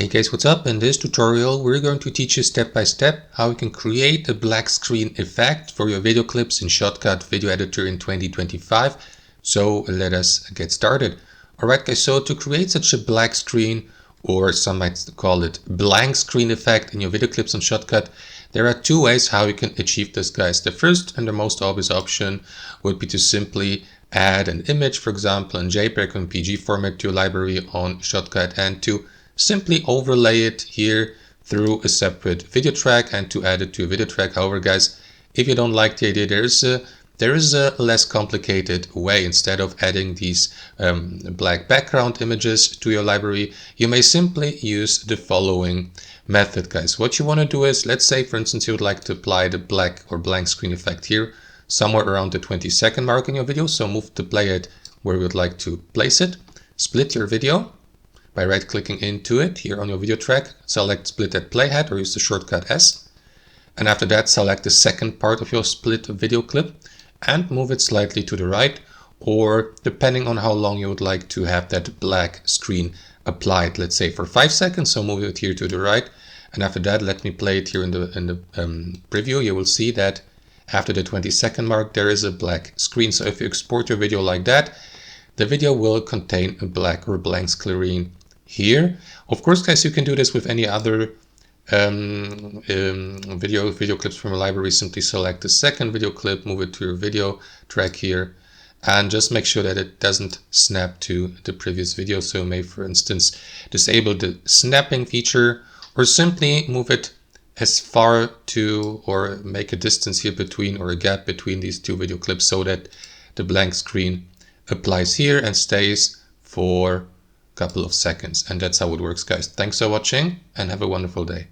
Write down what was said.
Hey guys, what's up? In this tutorial we're going to teach you step by step how you can create a black screen effect for your video clips in Shotcut video editor in 2025. So let us get started. Alright guys, so to create such a black screen, or some might call it blank screen effect in your video clips on Shotcut, there are two ways how you can achieve this, guys. The first and the most obvious option would be to simply add an image, for example in JPEG and PG format, to your library on Shotcut, and to simply overlay it here through a separate video track and to add it to a video track. However, guys, if you don't like the idea, there is a less complicated way. Instead of adding these black background images to your library, you may simply use the following method, guys. What you want to do is, let's say for instance you would like to apply the black or blank screen effect here somewhere around the 20-second mark in your video. So move the playhead where you would like to place it, split your video by right-clicking into it here on your video track, select split at playhead or use the shortcut S. And after that, select the second part of your split video clip and move it slightly to the right, or depending on how long you would like to have that black screen applied, let's say for 5 seconds, so move it here to the right. And after that, let me play it here in the preview. You will see that after the 20-second mark, there is a black screen. So if you export your video like that, the video will contain a black or blank screen here. Of course, guys, you can do this with any other video clips from a library. Simply select the second video clip, move it to your video track here, and just make sure that it doesn't snap to the previous video. So you may, for instance, disable the snapping feature, or simply move it as far to, or make a distance here between, or a gap between these two video clips, so that the blank screen applies here and stays for couple of seconds. And that's how it works, guys. Thanks for watching and have a wonderful day.